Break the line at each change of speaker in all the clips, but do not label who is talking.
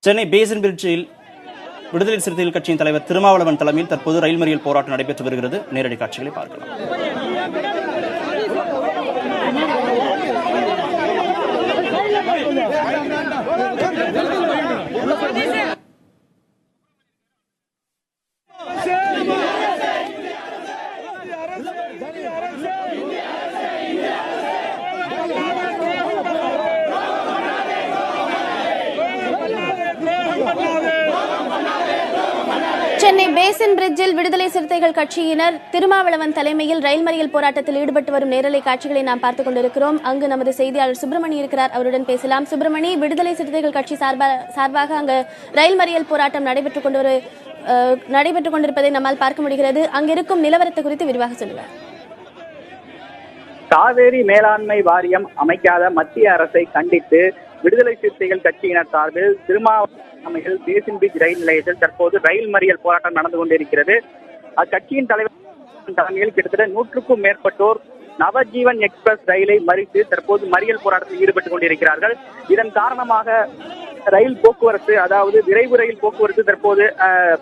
Chennai passion பிரிட்ஜில் விடுதலை சிறுத்தைகள் கட்சியின் தலைவர் திருமாவளவன் தலைமையில் தற்போது ரயில் மறியல் போராட்டம் நடைபெற்று வருகிறது. நேரடி காட்சிகளை பார்க்கலாம்.
சென்னை பேசன் பிரிட்ஜில் விடுதலை சிறுத்தைகள் கட்சியினர் திருமாவளவன் தலைமையில் ரயில் மறியல் போராட்டத்தில் ஈடுபட்டு வரும் நேரலை காட்சிகளை நாம் பார்த்துக் கொண்டிருக்கிறோம். அங்கு நமது செய்தியாளர் சுப்பிரமணி இருக்கிறார், அவருடன் பேசலாம். சுப்பிரமணி, விடுதலை சிறுத்தைகள் கட்சி சார்பாக அங்கு ரயில் மறியல் போராட்டம் நடைபெற்றுக் கொண்டிருப்பதை நம்மால் பார்க்க முடிகிறது. அங்கிருக்கும் நிலவரத்தை குறித்து விரிவாக சொல்லுங்கள்.
காவேரி மேலாண்மை வாரியம் அமைக்காத மத்திய அரசை கண்டித்து விடுதலை சிறுத்தைகள் கட்சியினர் சார்பில் திருமாவளவன் பேசன் பிரிட்ஜ் ரயில் நிலையத்தில் தற்போது ரயில் மறியல் போராட்டம் நடந்து கொண்டிருக்கிறது. அக்கட்சியின் தலைவர் தலைமையில் கிட்டத்தட்ட 100க்கும் மேற்பட்டோர் நவஜீவன் எக்ஸ்பிரஸ் ரயிலை மறித்து தற்போது மறியல் போராட்டத்தில் ஈடுபட்டுக் கொண்டிருக்கிறார்கள். இதன் காரணமாக ரயில் போக்குவரத்து, அதாவது விரைவு ரயில் போக்குவரத்து தற்போது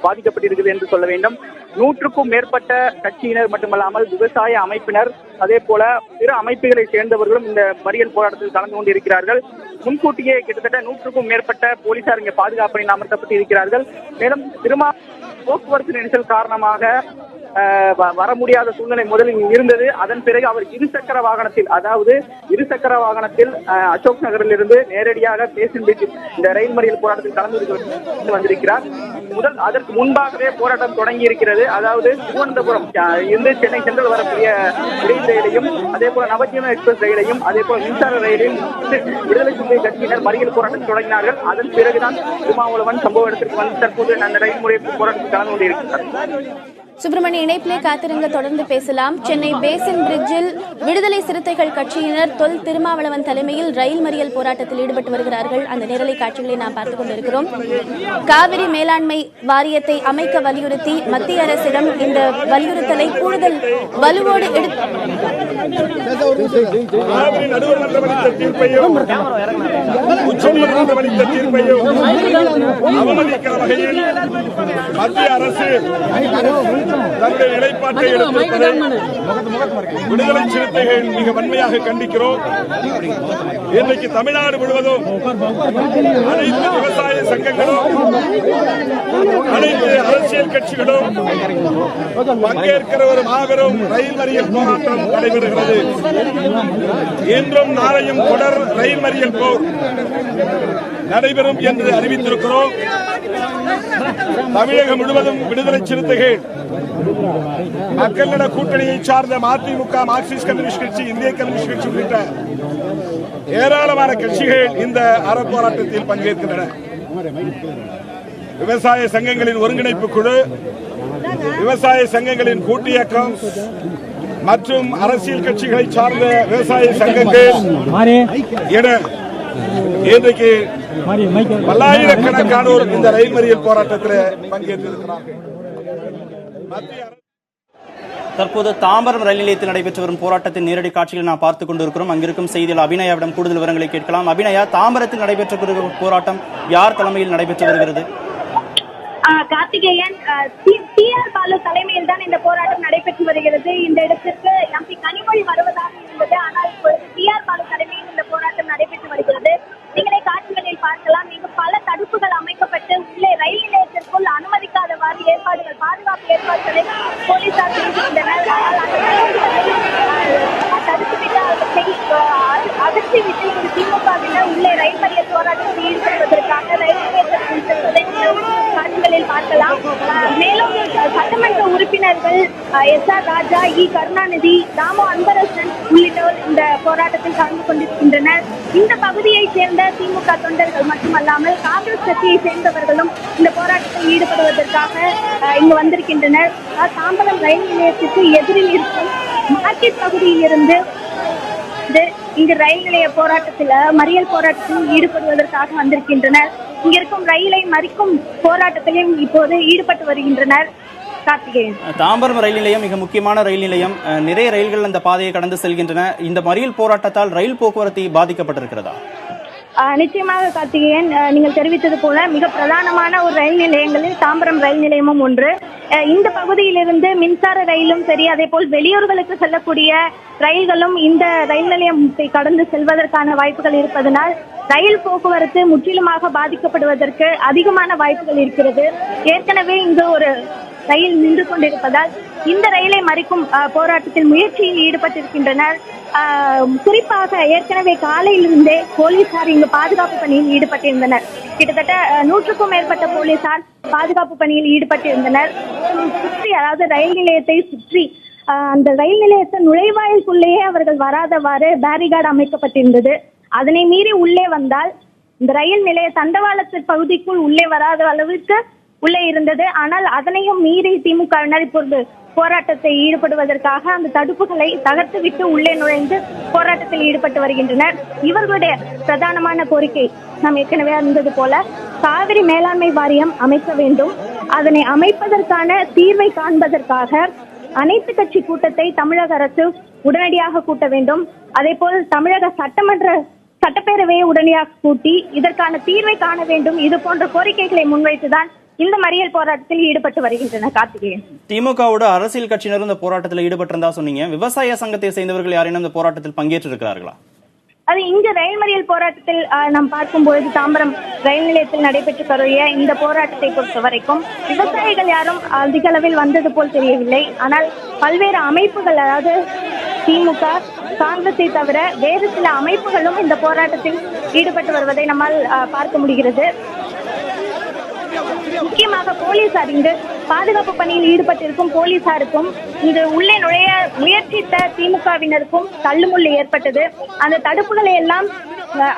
பாதிக்கப்பட்டிருக்கிறது என்று சொல்ல வேண்டும். 100க்கும் மேற்பட்ட கட்சியினர் மட்டுமல்லாமல் விவசாய அமைப்பினர், அதே போல பிற அமைப்புகளை சேர்ந்தவர்களும் இந்த மறியல் போராட்டத்தில் கலந்து கொண்டிருக்கிறார்கள். முன்கூட்டியே கிட்டத்தட்ட 100க்கும் மேற்பட்ட போலீசார் இங்கே பாதுகாப்பு பணியில் அமர்த்தப்பட்டு இருக்கிறார்கள். மேலும் போக்குவரத்து நெரிசல் காரணமாக வர முடியாத சூழ்நிலை முதலில் இருந்தது. அதன் பிறகு அவர் இருசக்கர வாகனத்தில் அசோக் நகரில் இருந்து நேரடியாக பேசன் பிரிட்ஜ் இந்த ரயில் மறியல் போராட்டத்தில் கலந்து வந்திருக்கிறார். அதற்கு முன்பாகவே போராட்டம் தொடங்கி இருக்கிறது. அதாவது திருவனந்தபுரம் இருந்து சென்னை சென்ட்ரல் வரக்கூடிய ரயில் ரயிலையும், அதே போல நவஜீவன் எக்ஸ்பிரஸ் ரயிலையும், அதே போல மின்சார ரயிலையும் விடுதலை சிறுத்தை கட்சியினர் மறியல் போராட்டம் தொடங்கினார்கள். அதன் பிறகுதான் திருமாவளவன் சம்பவ இடத்திற்கு வந்து தற்போது அந்த ரயில் முறையில் போராட்டத்தில் கலந்து கொண்டிருக்கிறார்.
சுப்பிரமணி, இணைப்பிலே காத்திருங்க, தொடர்ந்து பேசலாம். சென்னை பேசன் பிரிட்ஜில் விடுதலை சிறுத்தைகள் கட்சியினர் தொல் திருமாவளவன் தலைமையில் ரயில் மறியல் போராட்டத்தில் ஈடுபட்டு வருகிறார்கள். அந்த நேரலை காட்சிகளை நாம் பார்த்துக் கொண்டிருக்கிறோம். காவிரி மேலாண்மை வாரியத்தை அமைக்க வலியுறுத்தி மத்திய அரசிடம் இந்த வலியுறுத்தலை கூடுதல் வலுவோடு
மத்திய அரசு தங்கள் நிலைப்பாட்டை எடுத்திருப்பதை விடுதலை சிறுத்தைகள் மிக வன்மையாக கண்டிக்கிறோம். இன்றைக்கு தமிழ்நாடு முழுவதும் அனைத்து விவசாய சங்கங்களும், அனைத்து அரசியல் கட்சிகளும் பங்கேற்கிற ஒரு மாபெரும் ரயில் மறியல் போராட்டம் நடைபெறுகிறது. இன்றும் நாளையும் தொடர் ரயில் மறியல் போர் நடைபெறும் என்று அறிவித்திருக்கிறோம். தமிழகம் முழுவதும் விடுதலை சிறுத்தைகள், மக்கள் நல கூட்டணியை சார்ந்த மதிமுக, மார்க்சிஸ்ட் கம்யூனிஸ்ட் கட்சி, இந்திய கம்யூனிஸ்ட் கட்சி உள்ளிட்ட ஏராளமான கட்சிகள் இந்த அறப்போராட்டத்தில் பங்கேற்கின்றன. விவசாய சங்கங்களின் ஒருங்கிணைப்பு குழு, விவசாய சங்கங்களின் கூட்டியக்கம் மற்றும் அரசியல் கட்சிகளை சார்ந்த விவசாய சங்கங்கள் என இன்றைக்கு பல்லாயிரக்கணக்கானோர் இந்த ரயில் மறியல் போராட்டத்தில் பங்கேற்றிருக்கிறார்கள்.
தற்போது தாம்பரம் ரயில் நிலையத்தில் நடைபெற்று வரும் போராட்டத்தின் நேரடி காட்சிகளை நாம் பார்த்துக் கொண்டிருக்கிறோம். அங்கிருக்கும் செய்தியாளர் அபிநயாவிடம் கூடுதல் விவரங்களை கேட்கலாம். அபிநயா, தாம்பரத்தில் நடைபெற்ற போராட்டம் யார் தலைமையில் நடைபெற்று வருகிறது?
கார்த்திகேயன், டி.ஆர். பாலு தலைமையில் தான் இந்த போராட்டம் நடைபெற்று வருகிறது. இந்த இடத்திற்கு எம்பி கனிமொழி வருவதாக இருந்தது, ஆனால் டி.ஆர். பாலு தலைமையில் இந்த போராட்டம் நடைபெற்று வருகிறது. நீங்களே காட்சிகளில் பார்க்கலாம். இங்கு பல தடுப்புகள் அமைக்கப்பட்டு உள்ளே ரயில் நிலையத்திற்குள் அனுமதிக்காதவாறு பாதுகாப்பு ஏற்பாடுகளை போலீசார் செய்திருந்தனர். தடுத்துவிட்டு அகற்றிவிட்டு ஒரு திமுகவினர் உள்ளே ரயில் மறியல் போராட்டத்தில் ஈடுபடுவதற்காக ரயில் நிலையத்திற்கு செல்வதை காட்சிகளில் பார்க்கலாம். மேலும் சட்டமன்ற உறுப்பினர்கள் எஸ்.ஆர். ராஜா, இ. கருணாநிதி, தாமோ அன்பரசன் உள்ளிட்டோர் இந்த போராட்டத்தில் கலந்து கொண்டிருக்கின்றனர். இந்த பகுதியைச் சேர்ந்த திமுக தொண்டர்கள் மட்டுமல்லாமல் காங்கிரஸ் கட்சியை சேர்ந்தவர்களும் இந்த போராட்டத்தில் ஈடுபடுவதற்காக இங்கு வந்திருக்கின்றனர். தாம்பரம் ரயில் நிலையத்திற்கு எதிரில் இருக்கும் மார்க்கெட் பகுதியில் இருந்து இங்கு ரயில் நிலைய மறியல் போராட்டத்தில் ஈடுபடுவதற்காக வந்திருக்கின்றனர். இங்க இருக்கும் ரயிலை மறிக்கும் போராட்டத்திலும் இப்போது ஈடுபட்டு வருகின்றனர்.
தாம்பரம் ரயில் நிலையம் மிக முக்கியமான ரயில் நிலையம். நிறைய ரயில்கள் அந்த பாதையை கடந்து செல்கின்றன. இந்த மறியல் போராட்டத்தால் ரயில் போக்குவரத்து பாதிக்கப்பட்டிருக்கிறதா?
நிச்சயமாக கார்த்திகேயன், நீங்கள் தெரிவித்தது போல மிக பிரதானமான ஒரு ரயில் நிலையங்களில் தாம்பரம் ரயில் நிலையமும் ஒன்று. இந்த பகுதியிலிருந்து மின்சார ரயிலும் சரி, அதே போல் வெளியூர்களுக்கு செல்லக்கூடிய ரயில்களும் இந்த ரயில் நிலையத்தை கடந்து செல்வதற்கான வாய்ப்புகள் இருப்பதனால் ரயில் போக்குவரத்து முற்றிலுமாக பாதிக்கப்படுவதற்கு அதிகமான வாய்ப்புகள் இருக்கிறது. ஏற்கனவே இங்கு ஒரு ரயில் நின்று கொண்டிருப்பதால் இந்த ரயிலை மறிக்கும் போராட்டத்தில் முயற்சியில் ஈடுபட்டிருக்கின்றனர். குறிப்பாக ஏற்கனவே காலையிலிருந்தே போலீசார் இங்கு பாதுகாப்பு பணியில் ஈடுபட்டிருந்தனர். கிட்டத்தட்ட 100க்கும் மேற்பட்ட போலீசார் பாதுகாப்பு பணியில் ஈடுபட்டிருந்தனர். சுற்றி, அதாவது ரயில் நிலையத்தை சுற்றி அந்த ரயில் நிலையத்தை நுழைவாயிலுக்குள்ளேயே அவர்கள் வராதவாறு பேரிகார்டு அமைக்கப்பட்டிருந்தது. அதனை மீறி உள்ளே வந்தால் இந்த ரயில் நிலைய தண்டவாளத்து பகுதிக்குள் உள்ளே வராத அளவுக்கு உள்ளே இருந்தது. ஆனால் அதனையும் மீறி திமுகவினர் இப்பொழுது போராட்டத்தை ஈடுபடுவதற்காக அந்த தடுப்புகளை தகர்த்துவிட்டு உள்ளே நுழைந்து போராட்டத்தில் ஈடுபட்டு வருகின்றனர். இவர்களுடைய பிரதானமான கோரிக்கை நாம் ஏற்கனவே இருந்தது போல காவிரி மேலாண்மை வாரியம் அமைக்க வேண்டும். அதனை அமைப்பதற்கான தீர்வை காண்பதற்காக அனைத்து கட்சி கூட்டத்தை தமிழக அரசு உடனடியாக கூட்ட வேண்டும். அதே போல் தமிழக சட்டப்பேரவையை உடனடியாக கூட்டி இதற்கான தீர்வை காண வேண்டும். இது போன்ற கோரிக்கைகளை முன்வைத்துதான் இந்த மறியல் போராட்டத்தில் ஈடுபட்டு வருகின்றனர். கார்த்திகேயன்,
திமுகவோட அரசியல் கட்சியினர் இந்த போராட்டத்தில் ஈடுபட்டிருந்தா சொன்னீங்க. விவசாய சங்கத்தை சேர்ந்தவர்கள் யாரேனும் இந்த போராட்டத்தில் பங்கேற்றிருக்கிறார்களா?
அது இங்கு ரயில் மறியல் போராட்டத்தில் நாம் பார்க்கும்போது தாம்பரம் ரயில் நிலையத்தில் நடைபெற்று வருகிற இந்த போராட்டத்தை பொறுத்த வரைக்கும் விவசாயிகள் யாரும் அதிக அளவில் வந்தது போல் தெரியவில்லை. ஆனால் பல்வேறு அமைப்புகள், அதாவது திமுக, காங்கிரஸை தவிர வேறு சில அமைப்புகளும் இந்த போராட்டத்தில் ஈடுபட்டு வருவதை நம்மால் பார்க்க முடிகிறது. முக்கியமாக போலீசார், இங்கு பாதுகாப்பு பணியில் ஈடுபட்டிருக்கும் போலீசாருக்கும் இங்கு உள்ளே நுழைய முயற்சித்த திமுகவினருக்கும் தள்ளுமுள்ளு ஏற்பட்டது. அந்த தடுப்புகளை எல்லாம்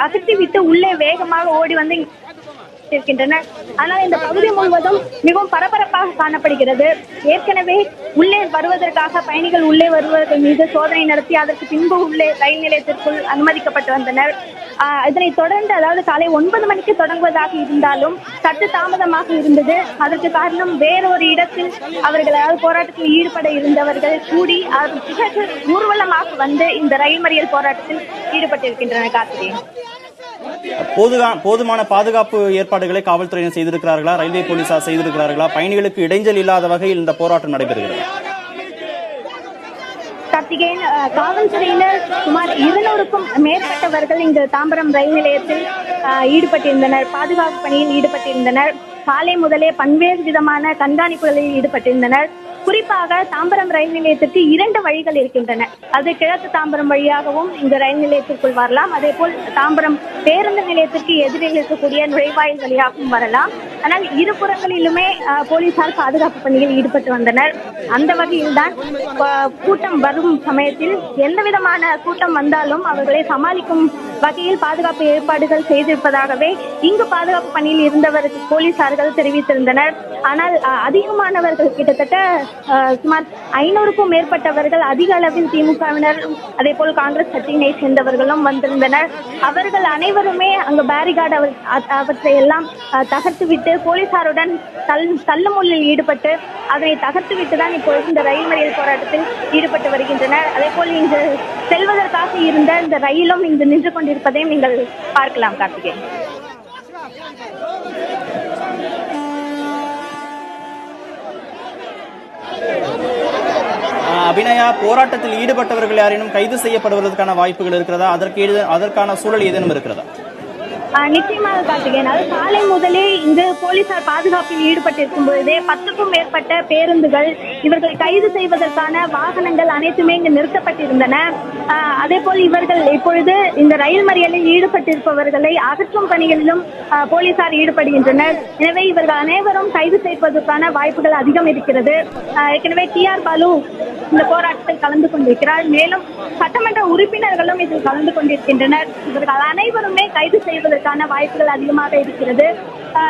அகற்றிவிட்டு உள்ளே வேகமாக ஓடி வந்து இருக்கின்றனர். ஆனால் இந்த பகுதி முழுவதும் மிகவும் பரபரப்பாக காணப்படுகிறது. ஏற்கனவே உள்ளே வருவதற்காக பயணிகள் உள்ளே வருவதற்கு மீது சோதனை நடத்தி அதற்கு பின்பு உள்ளே ரயில் நிலையத்திற்குள் அனுமதிக்கப்பட்டு வந்தனர். இதனைத் தொடர்ந்து, அதாவது காலை 9 மணிக்கு தொடங்குவதாக இருந்தாலும் சற்று தாமதமாக இருந்தது. அதற்கு காரணம் வேறொரு இடத்தில் அவர்கள், அதாவது போராட்டத்தில் ஈடுபட இருந்தவர்கள் கூடி பிறகு ஊர்வலமாக வந்து இந்த ரயில் மறியல் போராட்டத்தில் ஈடுபட்டிருக்கின்றனர். கார்த்திகேயன்,
போதுமான பாதுகாப்பு ஏற்பாடுகளை காவல்துறையினர் செய்திருக்கிறார்களா? ரயில்வே போலீசார் செய்திருக்கிறார்களா? பயணிகளுக்கு இடைஞ்சல் இல்லாத வகையில் இந்த போராட்டம் நடைபெறுகிறது.
கார்த்திகேயன், காவல்துறையினர் சுமார் 200க்கும் மேற்பட்டவர்கள் இங்கு தாம்பரம் ரயில் நிலையத்தில் ஈடுபட்டிருந்தனர். பாதுகாப்பு பணியில் ஈடுபட்டிருந்தனர். காலை முதலே பல்வேறு விதமான கண்காணிப்புகளில் ஈடுபட்டிருந்தனர். குறிப்பாக தாம்பரம் ரயில் நிலையத்திற்கு 2 வழிகள் இருக்கின்றன. அது கிழக்கு தாம்பரம் வழியாகவும் இந்த ரயில் நிலையத்திற்குள் வரலாம். அதே போல் தாம்பரம் பேருந்து நிலையத்திற்கு எதிரில் இருக்கக்கூடிய நுழைவாயில் வழியாகவும் வரலாம். ஆனால் இருபுறங்களிலுமே போலீசார் பாதுகாப்பு பணியில் ஈடுபட்டு வந்தனர். அந்த வகையில்தான் கூட்டம் வரும் சமயத்தில் எந்த விதமான கூட்டம் வந்தாலும் அவர்களை சமாளிக்கும் வகையில் பாதுகாப்பு ஏற்பாடுகள் செய்திருப்பதாகவே இங்கு பாதுகாப்பு பணியில் இருந்தவர்கள் போலீசார்கள் தெரிவித்திருந்தனர். ஆனால் அதிகமானவர்கள், கிட்டத்தட்ட சுமார் 500க்கும் மேற்பட்டவர்கள் அதிக அளவில் திமுகவினர், அதே போல் காங்கிரஸ் கட்சியினை சேர்ந்தவர்களும் வந்திருந்தனர். அவர்கள் அனைவருமே அங்கு பேரிகார்டு அவற்றை எல்லாம் தகர்த்துவிட்டு போலீசாருடன் தள்ளுமுள்ளில் ஈடுபட்டு அதனை தகர்த்துவிட்டு தான் இப்பொழுது இந்த ரயில் மறியல் போராட்டத்தில் ஈடுபட்டு வருகின்றனர். அதே போல் இங்கு செல்வதற்காக இருந்த இந்த ரயிலும் இங்கு நின்று கொண்டிருப்பதையும் நீங்கள் பார்க்கலாம். கார்த்திகேயன்,
அபிநயா, போராட்டத்தில் ஈடுபட்டவர்கள் யாரேனும் கைது செய்யப்படுவதற்கான வாய்ப்புகள் இருக்கிறதா? அதற்கான சூழல் ஏதேனும் இருக்கிறதா?
நிச்சயமாக கார்த்திகேயன், அது காலை முதலே இங்கு போலீசார் பாதுகாப்பில் ஈடுபட்டிருக்கும் பொழுதே 10க்கும் மேற்பட்ட பேருந்துகள், இவர்கள் கைது செய்வதற்கான வாகனங்கள் அனைத்துமே இங்கு நிறுத்தப்பட்டிருந்தன. அதே போல் இவர்கள் இப்பொழுது இந்த ரயில் மறியலில் ஈடுபட்டிருப்பவர்களை அகற்றும் பணிகளிலும் போலீசார் ஈடுபடுகின்றனர். எனவே இவர்கள் அனைவரும் கைது செய்வதற்கான வாய்ப்புகள் அதிகம் இருக்கிறது. ஏற்கனவே TR பாலு இந்த போராட்டத்தில் கலந்து கொண்டிருக்கிறார். மேலும் சட்டமன்ற உறுப்பினர்களும் இதில் கலந்து கொண்டிருக்கின்றனர். இவர்கள் அனைவருமே கைது செய்வதற்கான வாய்ப்புகள் அதிகமாக இருக்கிறது.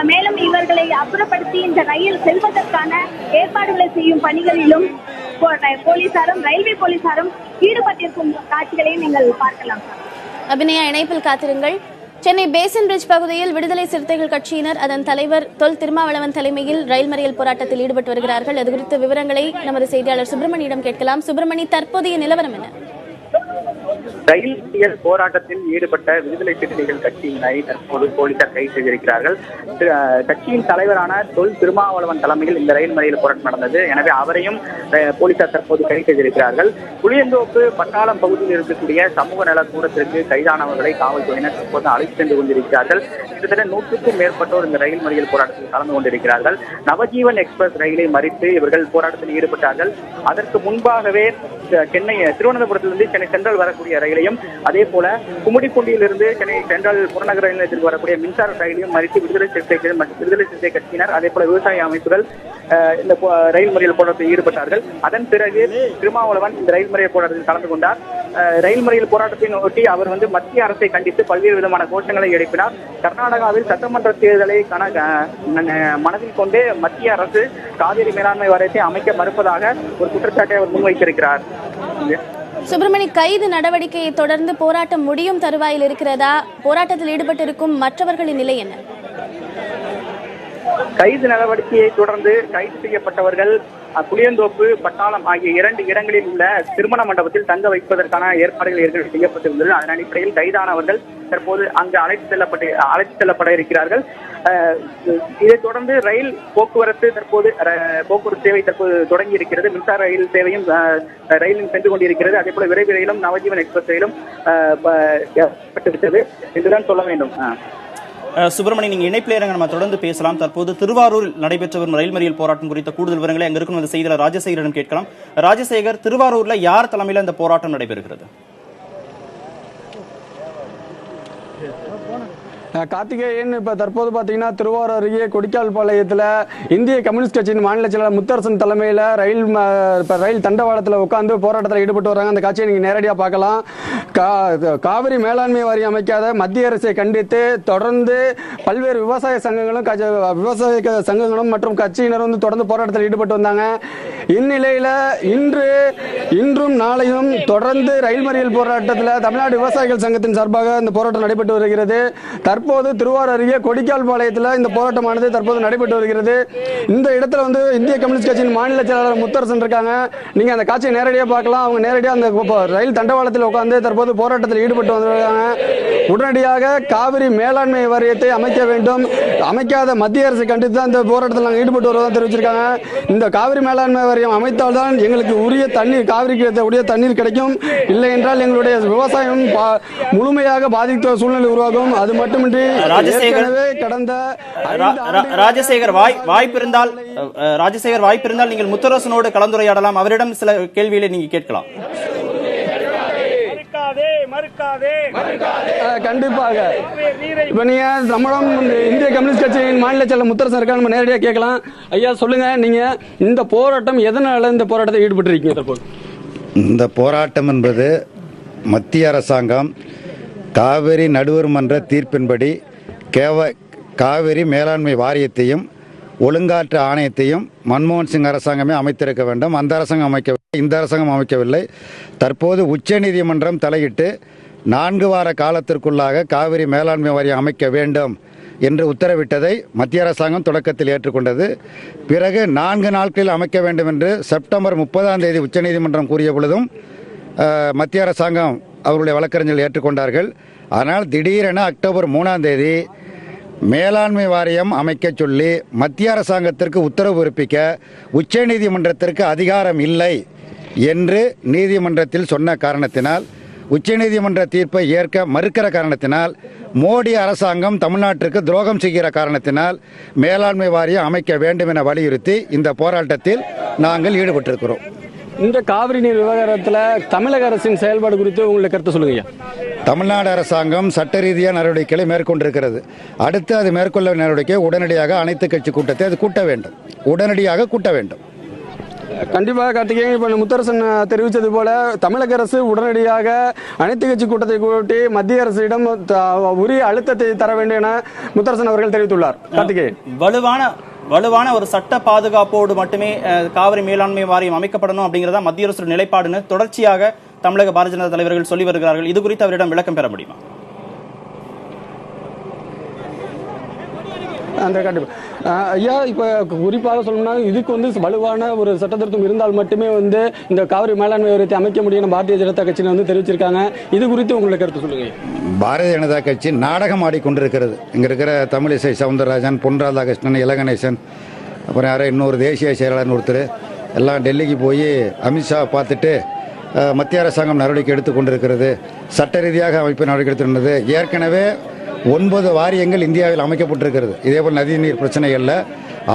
மேலும் இவர்களை அப்புறப்படுத்தி இந்த ரயில் செல்வதற்கான ஏற்பாடுகளை செய்யும் பணிகளிலும் போலீசாரும் ரயில்வே போலீசாரும் ஈடுபட்டிருக்கும் காட்சிகளையும் நீங்கள் பார்க்கலாம்.
அபிநயா, இணைப்பில் காத்திருங்கள். சென்னை பேசின் பிரிட்ஜ் பகுதியில் விடுதலை சிறுத்தைகள் கட்சியினர் அதன் தலைவர் தொல் திருமாவளவன் தலைமையில் ரயில் மறியல் போராட்டத்தில் ஈடுபட்டு வருகிறார்கள். அது குறித்த விவரங்களை நமது செய்தியாளர் சுப்பிரமணியிடம் கேட்கலாம். சுப்பிரமணி, தற்போதைய நிலவரம் என்ன?
ரயில் போராட்டத்தில் ஈடுபட்ட விடுதலை சிறுத்தைகள் கட்சியினரை தற்போது போலீசார் கைது செய்திருக்கிறார்கள். கட்சியின் தலைவரான தொல் திருமாவளவன் தலைமையில் இந்த ரயில் மறியல் போராட்டம் நடந்தது. எனவே அவரையும் போலீசார் தற்போது கைது செய்திருக்கிறார்கள். புளியந்தோப்பு பட்டாளம் பகுதியில் இருக்கக்கூடிய சமூக நல கூடத்திற்கு கைதானவர்களை காவல்துறையினர் தற்போது அழைத்து சென்று கொண்டிருக்கிறார்கள். கிட்டத்தட்ட 100க்கும் மேற்பட்டோர் இந்த ரயில் மறியல் போராட்டத்தில் கலந்து கொண்டிருக்கிறார்கள். நவஜீவன் எக்ஸ்பிரஸ் ரயிலை மறித்து இவர்கள் போராட்டத்தில் ஈடுபட்டார்கள். அதற்கு முன்பாகவே சென்னை திருவனந்தபுரத்திலிருந்து சென்னை சென்ட்ரல் வரக்கூடிய ரயிலையும், அதே போல கும்மிடிப்பூண்டியிலிருந்து சென்னை சென்ட்ரல் புறநகர் ரயில் நிலையத்திற்கு வரக்கூடிய மின்சார ரயிலையும் மறித்து விடுதலை சிறுத்தை கட்சியினர், அதே போல விவசாய அமைப்புகள் இந்த ரயில் மறியல் போராட்டத்தில் ஈடுபட்டார்கள். அதன் பிறகு திருமாவளவன் இந்த ரயில் மறியல் போராட்டத்தில் கலந்து கொண்டார். ரயில் மறியல் போராட்டத்தை ஒட்டி அவர் மத்திய அரசை கண்டித்து பல்வேறு விதமான கோஷங்களை எழுப்பினார். கர்நாடகாவில் சட்டமன்ற தேர்தலை மனதில் கொண்டு மத்திய அரசு காவிரி மேலாண்மை வாரியத்தை அமைக்க மறுப்பதாக ஒரு குற்றச்சாட்டை அவர் முன்வைத்திருக்கிறார்.
சுப்பிரமணி, கைது நடவடிக்கையை தொடர்ந்து போராட்டம் முடியும் தருவாயில் இருக்கிறதா? போராட்டத்தில் ஈடுபட்டிருக்கும் மற்றவர்களின் நிலை என்ன?
கைது நடவடிக்கையை தொடர்ந்து கைது செய்யப்பட்டவர்கள் புளியந்தோப்பு பட்டாளம் ஆகிய 2 இடங்களில் உள்ள திருமண மண்டபத்தில் தங்க வைப்பதற்கான ஏற்பாடுகள் ஏற்கனவே செய்யப்பட்டிருந்தது. அதன் அடிப்படையில் கைதானவர்கள் தற்போது அங்கு அழைத்து செல்லப்பட இருக்கிறார்கள். இதைத் தொடர்ந்து ரயில் போக்குவரத்து சேவை தற்போது தொடங்கி இருக்கிறது. மின்சார ரயில் சேவையும் ரயிலும் சென்று கொண்டிருக்கிறது. அதே போல விரைவு ரயிலும் நவஜீவன் எக்ஸ்பிரஸ் ரயிலும் என்றுதான் சொல்ல வேண்டும்.
சுப்பிரமணி, நீங்க இணைப்பில் இறங்க நம்ம தொடர்ந்து பேசலாம். தற்போது திருவாரூரில் நடைபெற்று வரும் ரயில் மறியல் போராட்டம் குறித்த கூடுதல் விவரங்களை அங்க இருக்கும் செய்தியாளர் ராஜசேகரிடம் கேட்கலாம். ராஜசேகர், திருவாரூர்ல யார் தலைமையில் இந்த போராட்டம் நடைபெறுகிறது?
கார்த்திகேயன், இப்போ தற்போது பார்த்தீங்கன்னா திருவாரூர் அருகே கொடிக்கால்பாளையத்தில் இந்திய கம்யூனிஸ்ட் கட்சியின் மாநில செயலாளர் முத்தரசன் தலைமையில் ரயில் தண்டவாளத்தில் உட்காந்து போராட்டத்தில் ஈடுபட்டு வராங்க. அந்த காட்சியை நீங்கள் நேரடியாக பார்க்கலாம். காவிரி மேலாண்மை வாரியம் அமைக்காத மத்திய அரசை கண்டித்து தொடர்ந்து பல்வேறு விவசாய சங்கங்களும் மற்றும் கட்சியினரும் தொடர்ந்து போராட்டத்தில் ஈடுபட்டு வந்தாங்க. இந்நிலையில் இன்றும் நாளையும் தொடர்ந்து ரயில் மறியல் போராட்டத்தில் தமிழ்நாடு விவசாயிகள் சங்கத்தின் சார்பாக இந்த போராட்டம் நடைபெற்று வருகிறது. தற்போது திருவாரூர் அருகே கொடிக்கால்பாளையத்தில் இந்த போராட்டமானது தற்போது நடைபெற்று வருகிறது. இந்த இடத்துல இந்திய கம்யூனிஸ்ட் கட்சியின் மாநில செயலாளர் முத்தரசன் இருக்காங்க. நீங்க அந்த காட்சியை நேரடியாக பார்க்கலாம். அவங்க நேரடியாக அந்த ரயில் தண்டவாளத்தில் உட்கார்ந்து தற்போது போராட்டத்தில் ஈடுபட்டு வந்திருக்காங்க. உடனடியாக காவிரி மேலாண்மை வாரியத்தை அமைக்க வேண்டும், அமைக்காத மத்திய அரசை கண்டித்து தான் இந்த போராட்டத்தில் நாங்கள் ஈடுபட்டு வருவதாக தெரிவிச்சிருக்காங்க. இந்த காவிரி மேலாண்மை வாரியம் அமைத்தால்தான் எங்களுக்கு உரிய தண்ணீர், காவிரிக்கு உரிய தண்ணீர் கிடைக்கும். இல்லை என்றால் எங்களுடைய விவசாயம் முழுமையாக பாதித்த சூழ்நிலை உருவாகும். அது மட்டுமின்றி
ராஜசேகர் வாய்ப்பிருந்தால் நீங்கள் முத்தரசனோடு கலந்துரையாடலாம். அவரிடம் சில கேள்விகளை நீங்க கேட்கலாம்.
கண்டிப்பாக இப்ப நீங்க நம்மளும் இந்திய கம்யூனிஸ்ட் கட்சியின் மாநில செயலர் முத்தரசன் இருக்கா, நம்ம நேரடியாக கேட்கலாம். ஐயா சொல்லுங்க, நீங்க இந்த போராட்டம் எதனால இந்த போராட்டத்தை ஈடுபட்டு இருக்கீங்க?
இந்த போராட்டம் என்பது மத்திய அரசாங்கம் காவிரி நடுவர் மன்ற தீர்ப்பின்படி காவிரி மேலாண்மை வாரியத்தையும் ஒழுங்காற்று ஆணையத்தையும் மன்மோகன் சிங் அரசாங்கமே அமைத்திருக்க வேண்டும். அந்த அரசாங்கம் அமைக்கவில்லை, இந்த அரசாங்கம் அமைக்கவில்லை. தற்போது உச்சநீதிமன்றம் தலையிட்டு 4 வார காலத்திற்குள்ளாக காவிரி மேலாண்மை வாரியம் அமைக்க வேண்டும் என்று உத்தரவிட்டதை மத்திய அரசாங்கம் தொடக்கத்தில் ஏற்றுக்கொண்டது. பிறகு 4 நாட்களில் அமைக்க வேண்டும் என்று செப்டம்பர் 30ஆம் தேதி உச்சநீதிமன்றம் கூறிய பொழுதும் மத்திய அரசாங்கம் அவருடைய வழக்கறிஞர்கள் ஏற்றுக்கொண்டார்கள். ஆனால் திடீரென அக்டோபர் 3ஆம் தேதி மேலாண்மை வாரியம் அமைக்க சொல்லி மத்திய அரசாங்கத்திற்கு உத்தரவு பிறப்பிக்க உச்சநீதிமன்றத்திற்கு அதிகாரம் இல்லை என்று நீதிமன்றத்தில் சொன்ன காரணத்தினால், உச்சநீதிமன்ற தீர்ப்பை ஏற்க மறுக்கிற காரணத்தினால், மோடி அரசாங்கம் தமிழ்நாட்டிற்கு துரோகம் செய்கிற காரணத்தினால் மேலாண்மை வாரியம் அமைக்க வேண்டும் என வலியுறுத்தி இந்த போராட்டத்தில் நாங்கள் ஈடுபட்டிருக்கிறோம்.
இந்த காவிரி நீர் விவகாரத்தில் தமிழக அரசின் செயல்பாடு குறித்து உங்களுக்கு கருத்து சொல்லுங்க.
தமிழ்நாடு அரசாங்கம் சட்ட ரீதியான நடவடிக்கைகளை மேற்கொண்டிருக்கிறது. அடுத்து அது மேற்கொள்ள நடவடிக்கை உடனடியாக அனைத்து கட்சி கூட்டத்தை அது கூட்ட வேண்டும், உடனடியாக கூட்ட வேண்டும்.
கண்டிப்பாக கார்த்திகேயன், இப்போ முத்தரசன் தெரிவித்தது போல தமிழக அரசு உடனடியாக அனைத்து கட்சி கூட்டத்தை கூட்டி மத்திய அரசிடம் உரிய அழுத்தத்தை தர வேண்டும் என முத்தரசன் அவர்கள் தெரிவித்துள்ளார். கார்த்திகேயன்,
வலுவான ஒரு சட்ட பாதுகாப்போடு மட்டுமே காவிரி மேலாண்மை வாரியம் அமைக்கப்படணும் அப்படிங்கிறதா மத்திய அரசு நிலைப்பாடுன்னு தொடர்ச்சியாக தமிழக பாரதிய ஜனதா தலைவர்கள் சொல்லி வருகிறார்கள். இது குறித்து அவரிடம் விளக்கம் பெற முடியுமா?
அந்த கண்டிப்பா ஐயா, இப்ப குறிப்பாக சொல்லணும்னா இதுக்கு வந்து வலுவான ஒரு சட்ட திருத்தம் இருந்தால் மட்டுமே வந்து இந்த காவிரி மேலாண்மை வாரியத்தை அமைக்க முடியும் பாரதிய ஜனதா கட்சியினர் வந்து தெரிவிச்சிருக்காங்க. இது குறித்து உங்களுக்கு கருத்து சொல்லுங்க.
பாரதிய ஜனதா கட்சி நாடகம் ஆடிக்கொண்டிருக்கிறது. இங்க இருக்கிற தமிழிசை சவுந்தரராஜன், பொன் ராதாகிருஷ்ணன், இலகணேசன், அப்புறம் யாரோ இன்னொரு தேசிய செயலாளர் ஒருத்தர் எல்லாம் டெல்லிக்கு போய் அமித்ஷா பார்த்துட்டு மத்திய அரசாங்கம் நடவடிக்கை எடுத்துக்கொண்டிருக்கிறது, சட்ட ரீதியாக அமைப்பு நடவடிக்கை எடுத்துள்ளது. ஏற்கனவே 9 வாரியங்கள் இந்தியாவில் அமைக்கப்பட்டிருக்கிறது. இதேபோல் நதிநீர் பிரச்சனைகளில்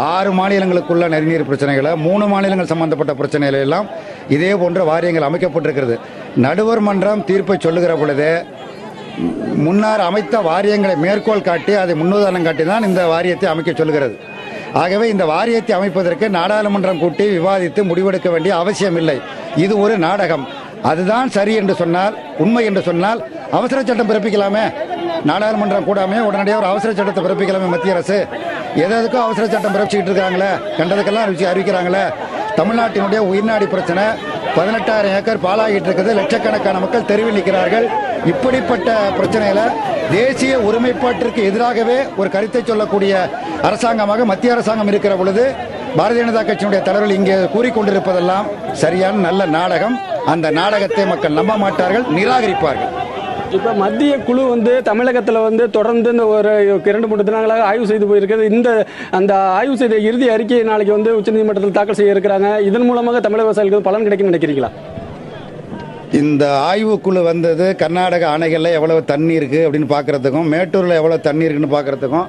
6 மாநிலங்களுக்குள்ள நதிநீர் பிரச்சனைகளை 3 மாநிலங்கள் சம்பந்தப்பட்ட பிரச்சனைகள் எல்லாம் இதே போன்ற வாரியங்கள் அமைக்கப்பட்டிருக்கிறது. நடுவர் மன்றம் தீர்ப்பை சொல்லுகிற பொழுது முன்னர் அமைத்த வாரியங்களை மேற்கோள் காட்டி அதை முன்னுதாரணம் காட்டி தான் இந்த வாரியத்தை அமைக்க சொல்லுகிறது. ஆகவே இந்த வாரியத்தை அமைப்பதற்கு நாடாளுமன்றம் கூட்டி விவாதித்து முடிவெடுக்க வேண்டிய அவசியம் இல்லை. இது ஒரு நாடகம். அதுதான் சரி என்று சொன்னால், உண்மை என்று சொன்னால் அவசர சட்டம் பிறப்பிக்கலாமே. நாடாளுமன்றம் கூடாமே உடனடியாக ஒரு அவசர சட்டத்தை பிறப்பிக்கலாமே. மத்திய அரசு எதுக்கும் அவசர சட்டம் பிறப்பிச்சுக்கிட்டு இருக்காங்களே, கண்டதுக்கெல்லாம் அறிவிக்கிறாங்களே. தமிழ்நாட்டினுடைய உயிர்நாடி பிரச்சனை 18,000 ஏக்கர் பாலாகிட்டு இருக்குது. லட்சக்கணக்கான மக்கள் தெருவில் நிற்கிறார்கள். இப்படிப்பட்ட பிரச்சனையில தேசிய ஒருமைப்பாட்டிற்கு எதிராகவே ஒரு கருத்தை சொல்லக்கூடிய அரசாங்கமாக மத்திய அரசாங்கம் இருக்கிற பொழுது பாரதிய ஜனதா கட்சியினுடைய தலைவர்கள் இங்கே கூறிக்கொண்டிருப்பதெல்லாம் சரியான நல்ல நாடகம். அந்த நாடகத்தை மக்கள் நம்ப மாட்டார்கள், நிராகரிப்பார்கள்.
இப்ப மத்திய குழு வந்து தமிழகத்துல வந்து தொடர்ந்து இந்த ஒரு 2-3 தினங்களாக ஆய்வு செய்து போயிருக்கிறது. அந்த ஆய்வு செய்த இறுதி அறிக்கையை நாளைக்கு வந்து உச்சநீதிமன்றத்தில் தாக்கல் செய்ய இருக்கிறாங்க. இதன் மூலமாக தமிழக விவசாயிகளுக்கு பலன் கிடைக்கும் நினைக்கிறீங்களா?
இந்த ஆய்வுக்குழு வந்தது கர்நாடக அணைகளில் எவ்வளவு தண்ணி இருக்கு அப்படின்னு பார்க்கறதுக்கும், மேட்டூரில் எவ்வளவு தண்ணி இருக்குன்னு பார்க்கறதுக்கும்.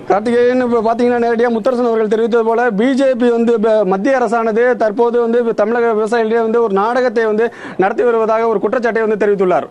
கார்த்திகேயன், இப்போ பார்த்தீங்கன்னா நேரடியாக முத்தரசன் அவர்கள் தெரிவித்தது போல பிஜேபி வந்து மத்திய அரசானது தற்போது வந்து தமிழக விவசாயிகளிடையே வந்து ஒரு நாடகத்தை வந்து நடத்தி வருவதாக ஒரு குற்றச்சாட்டை வந்து தெரிவித்துள்ளார்.